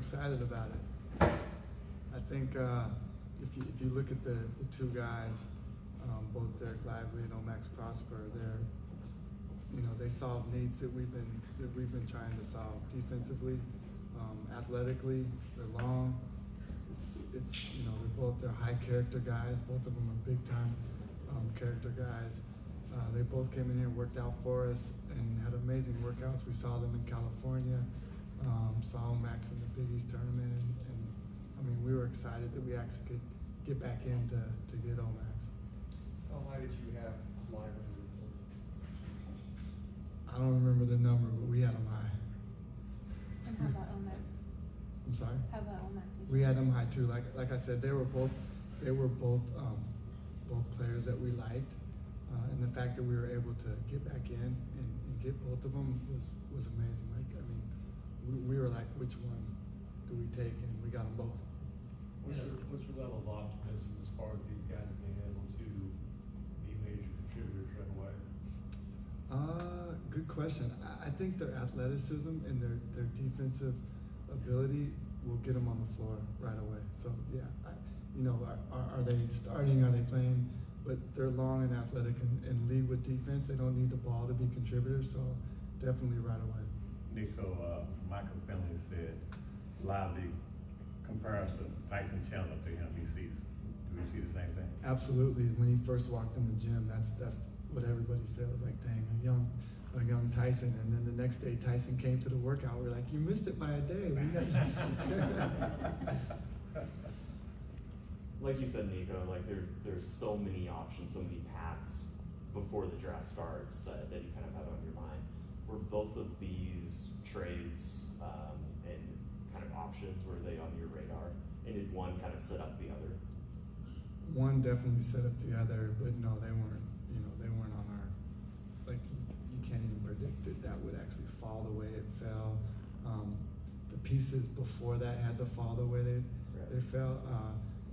excited about it. I think if you look at the two guys, both Dereck Lively and Max Prosper, they solve needs that we've been trying to solve defensively, athletically. They're long. They're high character guys. Both of them are big time character guys. They both came in here and worked out for us and had amazing workouts. We saw them in California, saw Max in the Big East tournament, and I mean, we were excited that we actually could get back in to get Max. How high did you have Lively? I don't remember the number, but we had them high. And how about Max? I'm sorry? How about Max? We had them high too. Like I said, they were both players that we liked. And the fact that we were able to get back in and get both of them was amazing. We were like, which one do we take? And we got them both. What's your level of optimism as far as these guys being able to be major contributors right away? Good question. I think their athleticism and their defensive ability will get them on the floor right away. So yeah, are they starting? Are they playing? But they're long and athletic and lead with defense. They don't need the ball to be contributors, so definitely right away. Nico, Michael Finley said, Lively compares to Tyson Chandler to him. Do we see the same thing? Absolutely. When he first walked in the gym, that's what everybody said. It was like, dang, a young Tyson. And then the next day, Tyson came to the workout. We're like, you missed it by a day. Like you said, Nico, like there's so many options, so many paths before the draft starts that you kind of have on your mind. Were both of these trades and kind of options, were they on your radar? And did one kind of set up the other? One definitely set up the other, but no, they weren't. They weren't on our. Like you can't even predict that would actually fall the way it fell. The pieces before that had to fall the way they fell.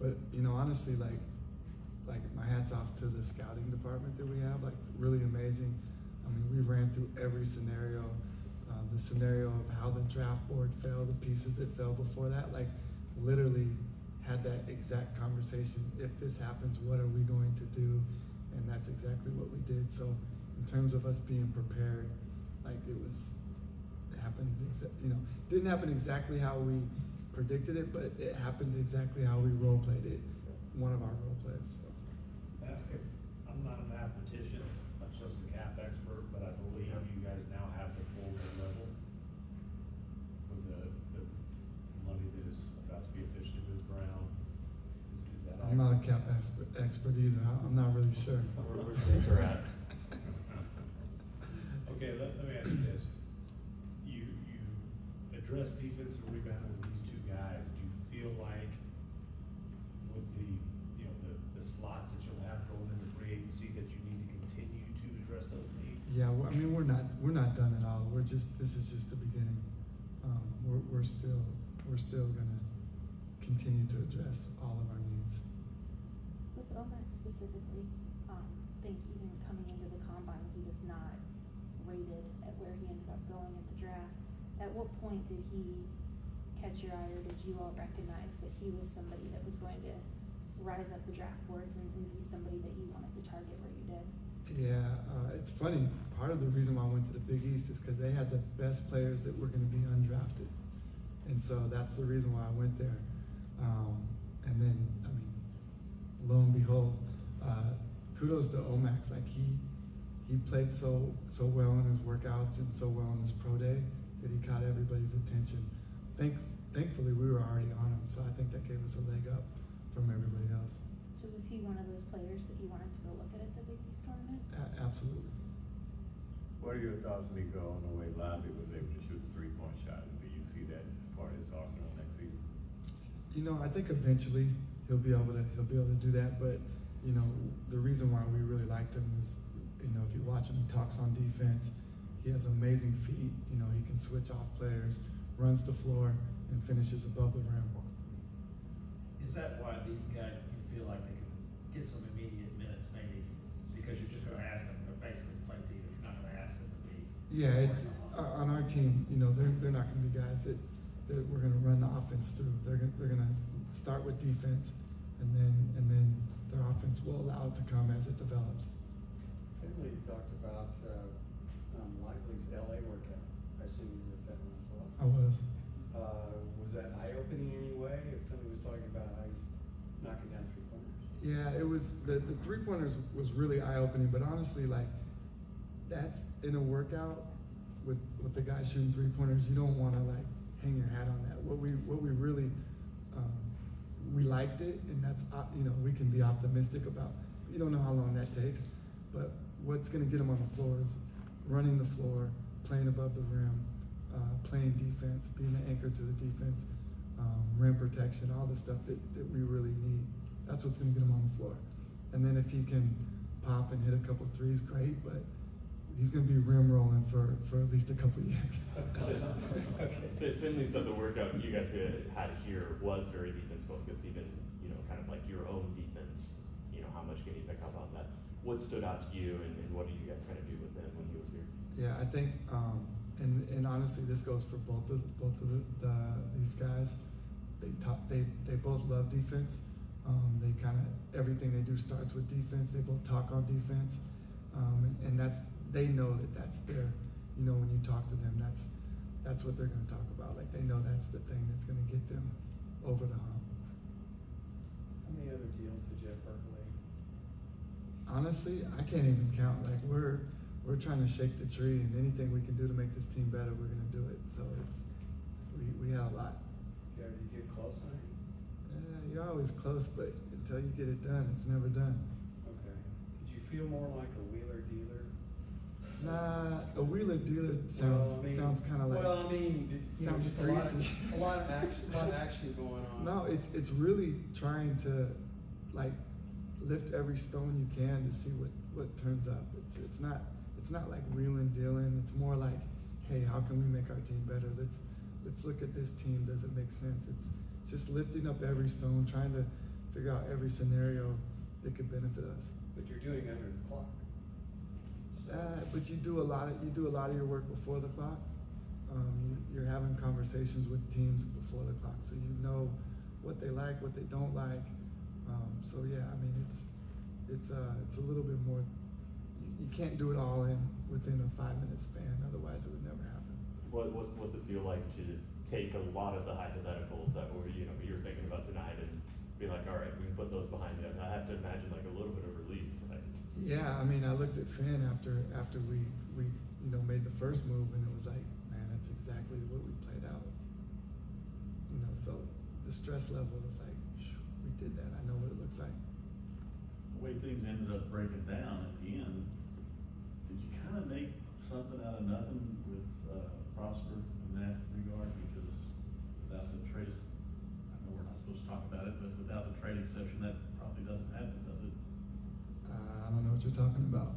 But honestly, like my hat's off to the scouting department that we have. Like really amazing. I mean, we ran through every scenario, the scenario of how the draft board fell, the pieces that fell before that. Like literally had that exact conversation. If this happens, what are we going to do? And that's exactly what we did. So in terms of us being prepared, like it happened. Didn't happen exactly how we predicted it, but it happened exactly how we role played it. One of our role plays. So. I'm not a mathematician, much less a cap expert, but I believe you guys now have the full level with the money that is about to be officially moved around. Is that I'm not a cap expert either. I'm not really sure. Where's Baker at? Okay, let me ask you this. You address defensive rebounding with these two guys. Do you feel like with the slots that you'll have going into free agency that you need to continue to address those needs? Yeah, I mean we're not done at all. This is just the beginning. We're still gonna continue to address all of our needs. With Max specifically, I think even coming into the combine, he was not rated at where he ended up going in the draft. At what point did he catch your eye, or did you all recognize that he was somebody that was going to rise up the draft boards and be somebody that you wanted to target where you did? Yeah, it's funny. Part of the reason why I went to the Big East is because they had the best players that were going to be undrafted. And so that's the reason why I went there. And then, I mean, lo and behold, kudos to Max. Like he played so well in his workouts and so well in his pro day that he caught everybody's attention. Thankfully, we were already on him, so I think that gave us a leg up from everybody else. So was he one of those players that you wanted to go look at the Big East tournament? Absolutely. What are your thoughts, Nico, on the way Lively was able to shoot the three-point shot? And do you see that part of his arsenal next season? I think eventually he'll be able to do that. But the reason why we really liked him is, if you watch him, he talks on defense. He has amazing feet. He can switch off players, runs the floor, and finishes above the rim. Is that why these guys, you feel like they can get some immediate minutes, maybe because you're just going to ask them to basically play defense? You're not going to ask them to be. Yeah, it's on our team. They're not going to be guys that that we're going to run the offense through. They're going to start with defense, and then their offense will allow it to come as it develops. Finley talked about Lively's LA workout. I assume you were at that one as well. I was. Was that eye-opening in any way? If Finley was talking about how he's knocking down three-pointers. Yeah, it was the three-pointers was really eye-opening, but honestly, like, that's in a workout with the guys shooting three-pointers, you don't want to like hang your hat on that. What we really we liked it, and that's we can be optimistic about. You don't know how long that takes, but what's going to get them on the floor is running the floor, playing above the rim, playing defense, being an anchor to the defense, rim protection, all the stuff that we really need. That's what's going to get him on the floor. And then if he can pop and hit a couple threes, great, but he's going to be rim rolling for at least a couple of years. Okay. Finley said the workout you guys had here was very defense focused, even kind of like your own defense. How much can you pick up on that? What stood out to you, and what do you guys kind of do with him when he was here? Yeah, I think, and honestly, this goes for both of these guys. They both love defense. They kind of everything they do starts with defense. They both talk on defense, and they know that's their. When you talk to them, that's what they're going to talk about. Like they know that's the thing that's going to get them over the hump. How many other deals did you have percolating? Honestly, I can't even count. Like we're trying to shake the tree, and anything we can do to make this team better, we're going to do it. So we had a lot. Yeah, did you get close on it? Yeah, you're always close, but until you get it done, it's never done. Okay. Did you feel more like a wheeler dealer? Nah, a wheeler dealer sounds kind of like. Well, I mean, sounds just greasy. a lot of action going on. No, it's really trying to like lift every stone you can to see what turns up. It's not like reeling dealing. It's more like, hey, how can we make our team better? Let's look at this team. Does it make sense? It's just lifting up every stone, trying to figure out every scenario that could benefit us. But you're doing it under the clock. So. But you do a lot of your work before the clock. You're having conversations with teams before the clock, so you know what they like, what they don't like. So yeah, I mean it's a little bit more. You can't do it all within a 5-minute span, otherwise it would never happen. What's it feel like to take a lot of the hypotheticals that you're thinking about tonight and be like, all right, we can put those behind them? I have to imagine like a little bit of relief, right? Yeah, I mean, I looked at Finn after we made the first move, and it was like, man, that's exactly what we played out. So the stress level is like, we did that. I know what it looks like. The way things ended up breaking down at the end, did you kind of make something out of nothing with Prosper in that regard? Because without the trade, I know we're not supposed to talk about it, but without the trade exception, that probably doesn't happen, does it? I don't know what you're talking about.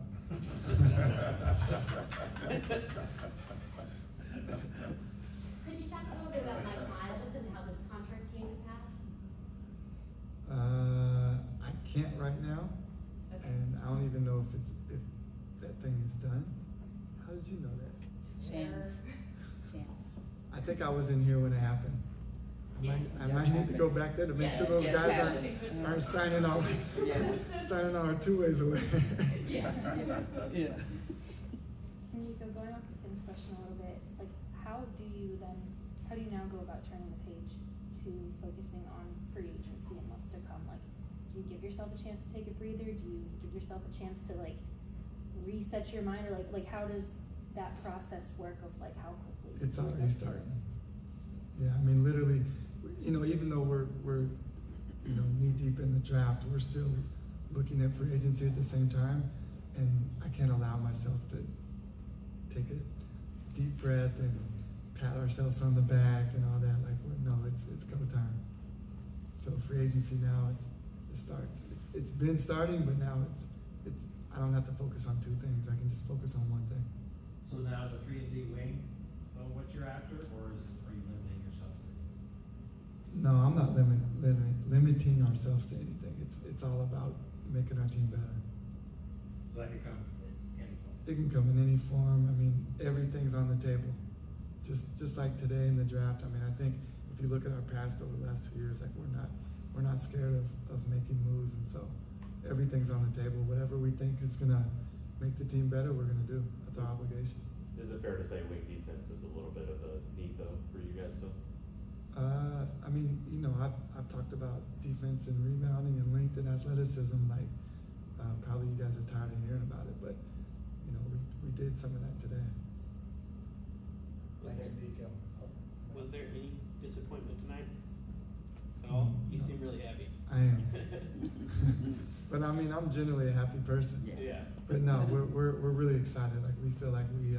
Could you talk a little bit about Mike Miles and how this contract came to pass? I can't right now, Okay. and I don't even know if that thing is done. How did you know that? Shans. I think I was in here when it happened. I might need to go back there to make sure those guys aren't signing all our two-ways away. And Nico, going off of Tim's question a little bit, like how do you now go about turning the page to focusing on free agency and what's to come? Like, do you give yourself a chance to take a breather? Do you give yourself a chance to like reset your mind, or like how does that process work of like how quickly? It's already starting. Yeah, I mean, literally, even though we're knee deep in the draft, we're still looking at free agency at the same time, and I can't allow myself to take a deep breath and pat ourselves on the back and all that. Like, no, it's go time. So free agency now, it starts. It's been starting, but now it's. I don't have to focus on two things. I can just focus on one thing. So now is a 3-and-D wing what you're after, or are you limiting yourself to it? No, I'm not limiting ourselves to anything. It's all about making our team better. So that could come in any point. It can come in any form. I mean, everything's on the table. just like today in the draft. I mean, I think if you look at our past over the last 2 years, like we're not scared of making moves, and so everything's on the table. Whatever we think is gonna make the team better, we're gonna do. That's our obligation. Is it fair to say wing defense is a little bit of a need though for you guys still? I mean, I've talked about defense and rebounding and length and athleticism. Like, probably you guys are tired of hearing about it, but we did some of that today. Was there, Nico. was there any disappointment tonight at all? You seem really happy. I am. But I mean, I'm generally a happy person. Yeah. But no, we're really excited. Like we feel like we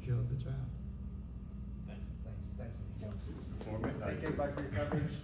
killed the draft. Thanks. Thank you. Format. Thank everybody for your coverage.